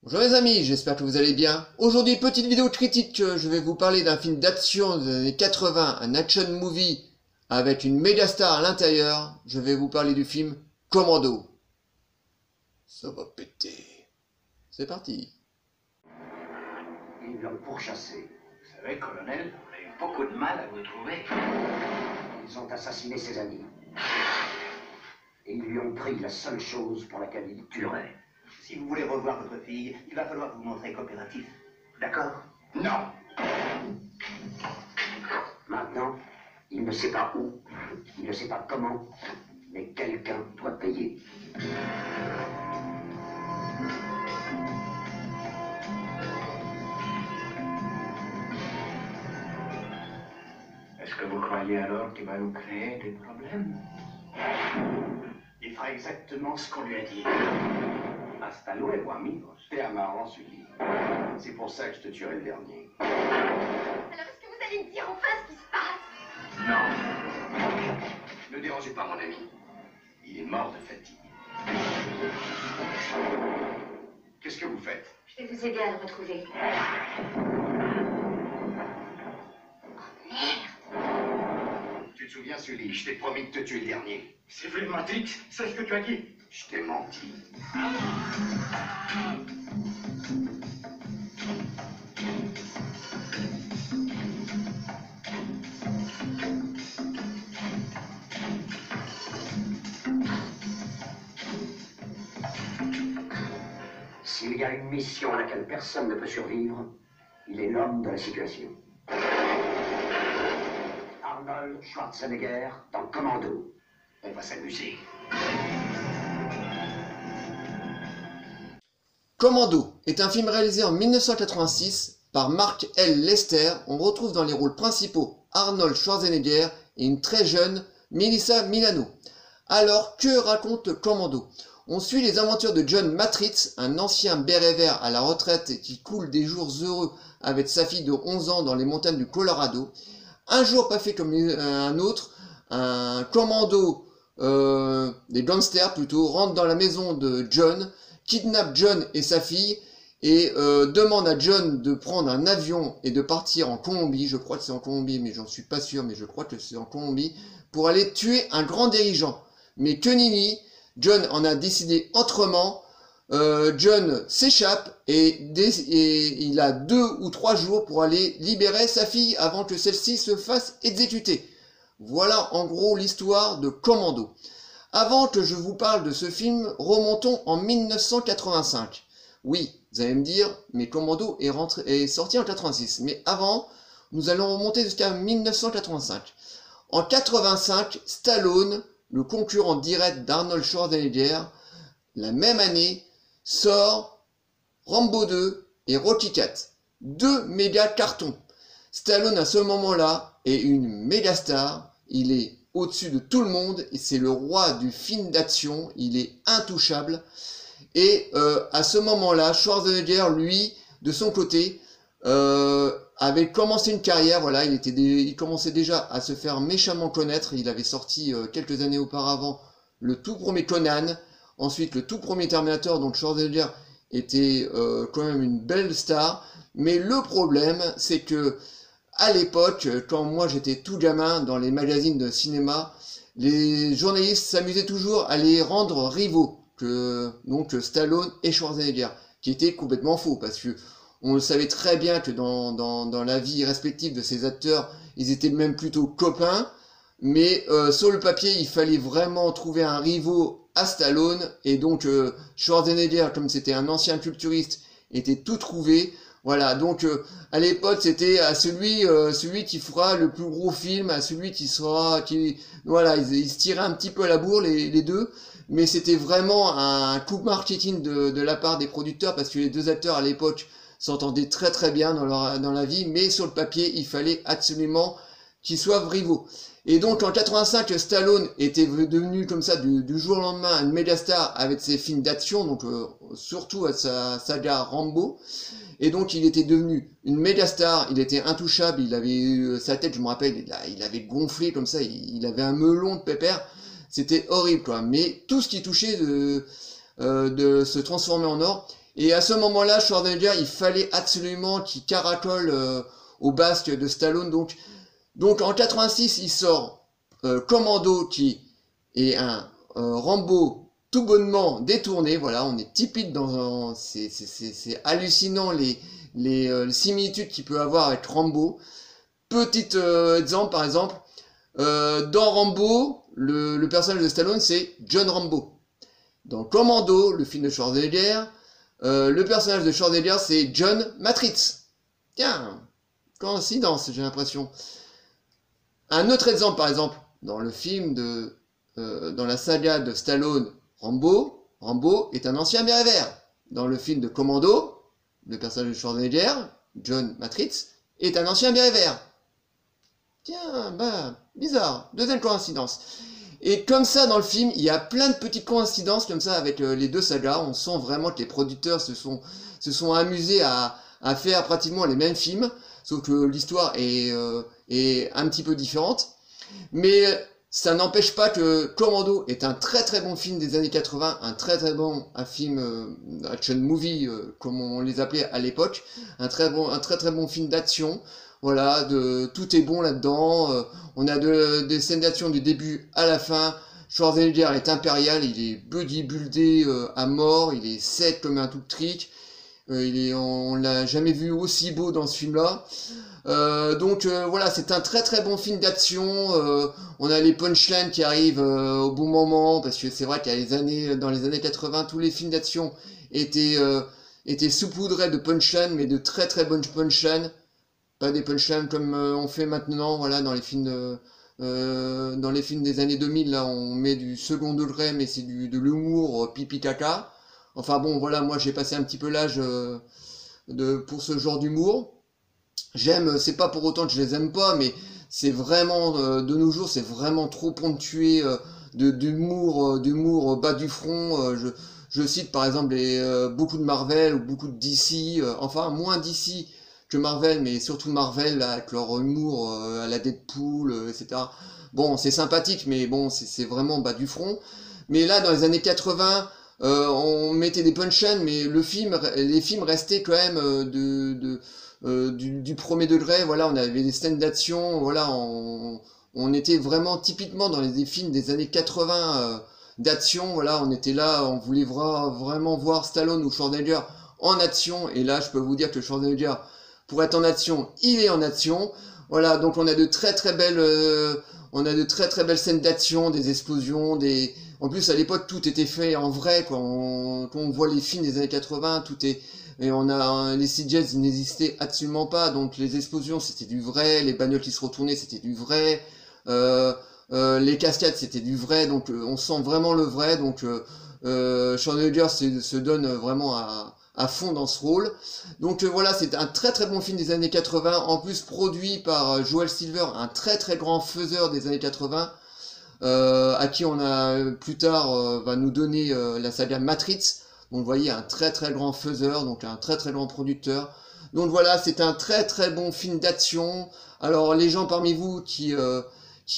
Bonjour les amis, j'espère que vous allez bien. Aujourd'hui, petite vidéo critique, je vais vous parler d'un film d'action des années 80, un action movie avec une méga star à l'intérieur. Je vais vous parler du film Commando. Ça va péter. C'est parti. Ils l'ont pourchassé. Vous savez, colonel, on a eu beaucoup de mal à vous trouver. Ils ont assassiné ses amis. Et ils lui ont pris la seule chose pour laquelle il tuerait. Si vous voulez revoir votre fille, il va falloir vous montrer coopératif. D'accord? Non! Maintenant, il ne sait pas où, il ne sait pas comment, mais quelqu'un doit payer. Est-ce que vous croyez alors qu'il va nous créer des problèmes? Il fera exactement ce qu'on lui a dit. Hasta luego, amigos. T'es amarrant, Sully. C'est pour ça que je te tuerai le dernier. Alors, est-ce que vous allez me dire enfin ce qui se passe? Non. Ne dérangez pas, mon ami. Il est mort de fatigue. Qu'est-ce que vous faites? Je vais vous aider à le retrouver. Tu te souviens, Sully, je t'ai promis de te tuer le dernier. C'est vu Matrix, c'est ce que tu as dit. Je t'ai menti. S'il y a une mission à laquelle personne ne peut survivre, il est l'homme de la situation. Arnold Schwarzenegger dans Commando. On va s'amuser. Commando est un film réalisé en 1986 par Mark L. Lester. On retrouve dans les rôles principaux Arnold Schwarzenegger et une très jeune Melissa Milano. Alors, que raconte Commando? On suit les aventures de John Matrix, un ancien béret vert à la retraite et qui coule des jours heureux avec sa fille de 11 ans dans les montagnes du Colorado. Un jour pas fait comme un autre, un commando, des gangsters plutôt, rentre dans la maison de John, kidnappe John et sa fille et demande à John de prendre un avion et de partir en Colombie, je crois que c'est en Colombie mais j'en suis pas sûr, mais je crois que c'est en Colombie, pour aller tuer un grand dirigeant. Mais que nenni, John en a décidé autrement. John s'échappe et il a 2 ou 3 jours pour aller libérer sa fille avant que celle-ci se fasse exécuter. Voilà en gros l'histoire de Commando. Avant que je vous parle de ce film, remontons en 1985. Oui, vous allez me dire, mais Commando est sorti en 86. Mais avant, nous allons remonter jusqu'à 1985. En 85, Stallone, le concurrent direct d'Arnold Schwarzenegger, la même année, sort Rambo 2 et Rocky 4. 2 méga cartons. Stallone à ce moment-là est une méga star. Il est au-dessus de tout le monde et c'est le roi du film d'action. Il est intouchable. Et à ce moment-là, Schwarzenegger, lui, de son côté, avait commencé une carrière. Voilà, il commençait déjà à se faire méchamment connaître. Il avait sorti quelques années auparavant le tout premier Conan. Ensuite, le tout premier Terminator, donc Schwarzenegger était quand même une belle star. Mais le problème, c'est que à l'époque, quand moi j'étais tout gamin dans les magazines de cinéma, les journalistes s'amusaient toujours à les rendre rivaux, donc Stallone et Schwarzenegger, qui était complètement faux, parce que on le savait très bien que dans la vie respective de ces acteurs, ils étaient même plutôt copains. Mais sur le papier, il fallait vraiment trouver un rivaux à Stallone. Et donc Schwarzenegger, comme c'était un ancien culturiste, était tout trouvé. Voilà, donc à l'époque, c'était à celui qui fera le plus gros film, à celui voilà, ils se tiraient un petit peu à la bourre, les deux. Mais c'était vraiment un coup marketing de la part des producteurs, parce que les deux acteurs à l'époque s'entendaient très très bien dans la vie. Mais sur le papier, il fallait absolument qu'ils soient rivaux. Et donc en 85, Stallone était devenu comme ça du jour au lendemain une mégastar avec ses films d'action, donc surtout à sa saga Rambo. Et donc il était devenu une mégastar, il était intouchable, il avait sa tête, je me rappelle, il avait gonflé comme ça, il avait un melon de pépère, c'était horrible quoi. Mais tout ce qui touchait de se transformer en or. Et à ce moment-là, Schwarzenegger, il fallait absolument qu'il caracole au basque de Stallone. Donc en 86, il sort Commando, qui est un Rambo tout bonnement détourné. Voilà, on est typique dans c'est hallucinant les similitudes qu'il peut avoir avec Rambo. Petit exemple, par exemple, dans Rambo, le personnage de Stallone, c'est John Rambo. Dans Commando, le film de Schwarzenegger, le personnage de Schwarzenegger, c'est John Matrix. Tiens, coïncidence, j'ai l'impression. Un autre exemple, par exemple, dans le film dans la saga de Stallone, Rambo est un ancien béret vert. Dans le film de Commando, le personnage de Schwarzenegger, John Matrix, est un ancien béret vert. Tiens, bah, bizarre. Deuxième coïncidence. Et comme ça, dans le film, il y a plein de petites coïncidences comme ça avec les deux sagas. On sent vraiment que les producteurs se sont amusés à faire pratiquement les mêmes films, sauf que l'histoire est un petit peu différente. Mais ça n'empêche pas que Commando est un très très bon film des années 80, un très très bon film action movie, comme on les appelait à l'époque, un très très bon film d'action. Voilà, tout est bon là-dedans. On a des scènes d'action du début à la fin. Schwarzenegger est impérial, il est bodybuildé à mort, il est sec comme un tout trick. On l'a jamais vu aussi beau dans ce film-là. Voilà, c'est un très très bon film d'action. On a les punchlines qui arrivent au bon moment, parce que c'est vrai qu'il y a dans les années 80, tous les films d'action étaient saupoudrés de punchlines, mais de très très bonnes punchlines. Pas des punchlines comme on fait maintenant, voilà, dans les films des années 2000, là, on met du second degré, mais c'est de l'humour pipi caca. Enfin bon, voilà, moi j'ai passé un petit peu l'âge pour ce genre d'humour. J'aime, c'est pas pour autant que je les aime pas, mais c'est vraiment, de nos jours, c'est vraiment trop ponctué d'humour bas du front. Je cite par exemple beaucoup de Marvel ou beaucoup de DC, enfin moins DC que Marvel, mais surtout Marvel là, avec leur humour à la Deadpool, etc. Bon, c'est sympathique, mais bon, c'est vraiment bas du front. Mais là, dans les années 80, on mettait des punchlines, mais les films restaient quand même du premier degré. Voilà, on avait des scènes d'action. Voilà, on était vraiment typiquement dans les films des années 80 d'action. Voilà, on était là, on voulait vraiment voir Stallone ou Schwarzenegger en action. Et là, je peux vous dire que Schwarzenegger, pour être en action, il est en action. Voilà, donc on a de très très belles scènes d'action, des explosions, en plus à l'époque tout était fait en vrai, quoi. Quand on voit les films des années 80, les CGI ils n'existaient absolument pas, donc les explosions c'était du vrai, les bagnoles qui se retournaient c'était du vrai, les cascades c'était du vrai, donc on sent vraiment le vrai, donc Schwarzenegger se donne vraiment à fond dans ce rôle. Donc voilà, c'est un très très bon film des années 80, en plus produit par Joel Silver, un très très grand faiseur des années 80, à qui on a plus tard va nous donner la saga Matrix. Donc vous voyez, un très très grand faiseur, donc un très très grand producteur. Donc voilà, c'est un très très bon film d'action. Alors les gens parmi vous qui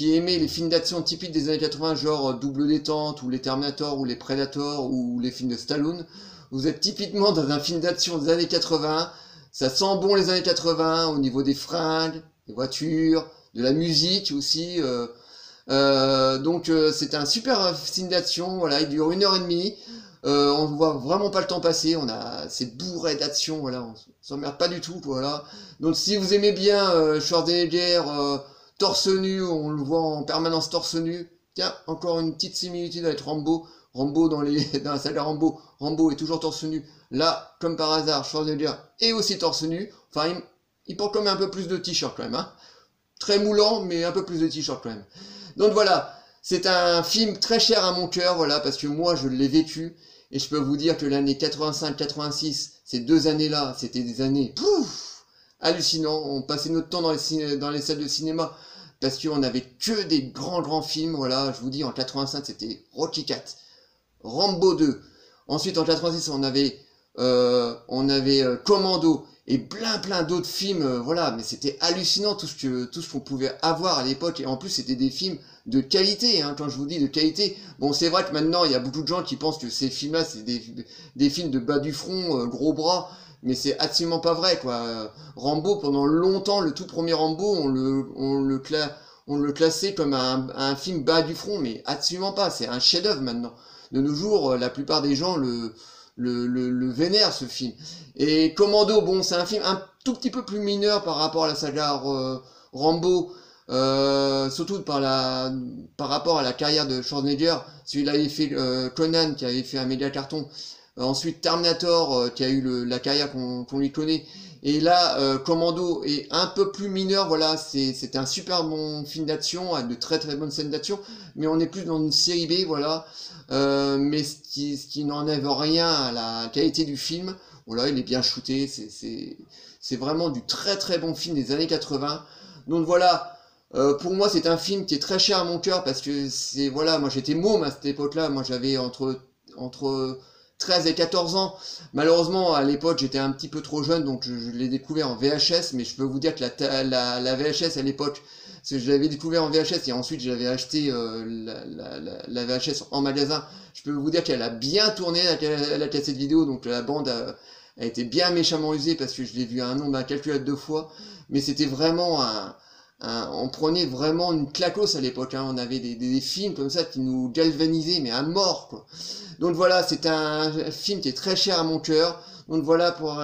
aimaient les films d'action typiques des années 80, genre Double Détente, ou les Terminator, ou les Predator, ou les films de Stallone, vous êtes typiquement dans un film d'action des années 80, ça sent bon les années 80 au niveau des fringues, des voitures, de la musique aussi. C'est un super film d'action, voilà, il dure 1h30, on ne voit vraiment pas le temps passer, c'est bourré d'action, voilà, on s'emmerde pas du tout, voilà. Donc si vous aimez bien Schwarzenegger torse nu, on le voit en permanence torse nu, tiens, encore une petite similitude avec Rambo. Rambo dans la saga Rambo est toujours torse nu. Là, comme par hasard, Schwarzenegger est aussi torse nu. Enfin, il porte quand même un peu plus de t-shirt quand même. Hein. Très moulant, mais un peu plus de t-shirt quand même. Donc voilà, c'est un film très cher à mon cœur, voilà, parce que moi je l'ai vécu. Et je peux vous dire que l'année 85-86, ces deux années-là, c'était des années hallucinants. On passait notre temps dans les salles de cinéma parce qu'on avait que des grands films. Voilà, je vous dis, en 85 c'était Rocky 4, Rambo 2, ensuite en 86 on avait Commando et plein d'autres films, voilà, mais c'était hallucinant tout ce qu'on pouvait avoir à l'époque, et en plus c'était des films de qualité, hein, quand je vous dis de qualité. Bon, c'est vrai que maintenant il y a beaucoup de gens qui pensent que ces films-là c'est des films de bas du front, gros bras, mais c'est absolument pas vrai, quoi. Rambo, pendant longtemps, le tout premier Rambo, on le classait comme un film bas du front, mais absolument pas, c'est un chef-d'œuvre maintenant. De nos jours, la plupart des gens le vénèrent, ce film. Et Commando, bon, c'est un film un tout petit peu plus mineur par rapport à la saga Rambo, surtout par rapport à la carrière de Schwarzenegger. Celui-là avait fait Conan, qui avait fait un méga carton. Ensuite Terminator, qui a eu la carrière qu'on lui connaît. Et là, Commando est un peu plus mineur, voilà, c'est un super bon film d'action, avec de très bonnes scènes d'action, mais on est plus dans une série B, voilà, mais ce qui n'enlève rien à la qualité du film. Voilà, il est bien shooté, c'est vraiment du très bon film des années 80. Donc voilà, pour moi c'est un film qui est très cher à mon cœur, parce que voilà, moi j'étais môme à cette époque-là, moi j'avais entre 13 et 14 ans. Malheureusement, à l'époque, j'étais un petit peu trop jeune, donc je l'ai découvert en VHS, mais je peux vous dire que la VHS à l'époque, je l'avais découvert en VHS et ensuite j'avais acheté la VHS en magasin. Je peux vous dire qu'elle a bien tourné, la cassette vidéo, donc la bande a été bien méchamment usée parce que je l'ai vu à un nombre incalculable de fois, mais c'était vraiment on prenait vraiment une claquosse à l'époque, hein. On avait des films comme ça qui nous galvanisaient, mais à mort, quoi. Donc voilà, c'est un film qui est très cher à mon cœur. Donc voilà, pour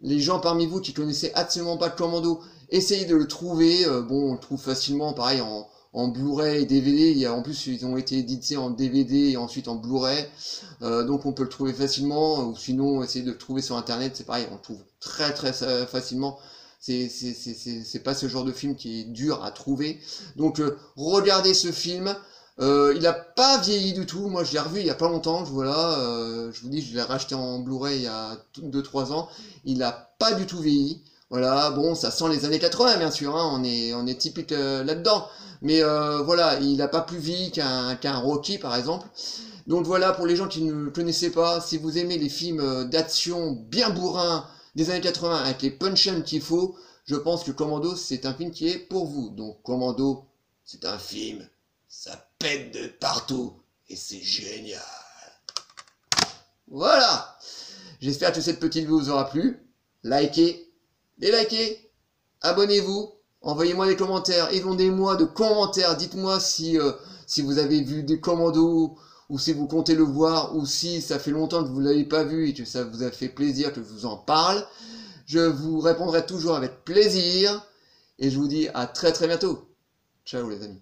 les gens parmi vous qui connaissaient absolument pas Commando, essayez de le trouver. Bon, on le trouve facilement, pareil, en Blu-ray et DVD. En plus, ils ont été édités en DVD et ensuite en Blu-ray. Donc on peut le trouver facilement, ou sinon, essayez de le trouver sur Internet. C'est pareil, on le trouve très facilement. C'est pas ce genre de film qui est dur à trouver. Donc regardez ce film. Il a pas vieilli du tout. Moi je l'ai revu il y a pas longtemps. Voilà, je vous dis, je l'ai racheté en Blu-ray il y a 2-3 ans. Il a pas du tout vieilli. Voilà, bon, ça sent les années 80 bien sûr, hein, on est typique là-dedans. Mais voilà, il a pas plus vieilli qu'un Rocky par exemple. Donc voilà, pour les gens qui ne le connaissaient pas, si vous aimez les films d'action bien bourrins des années 80 avec les punch-ups qu'il faut, je pense que Commando c'est un film qui est pour vous. Donc Commando, c'est un film, ça pète de partout et c'est génial. Voilà, j'espère que cette petite vidéo vous aura plu. Likez, délikez, abonnez-vous, envoyez-moi des commentaires, inondez-moi de commentaires, dites-moi si vous avez vu des Commandos, ou si vous comptez le voir, ou si ça fait longtemps que vous ne l'avez pas vu et que ça vous a fait plaisir que je vous en parle. Je vous répondrai toujours avec plaisir, et je vous dis à très bientôt. Ciao les amis.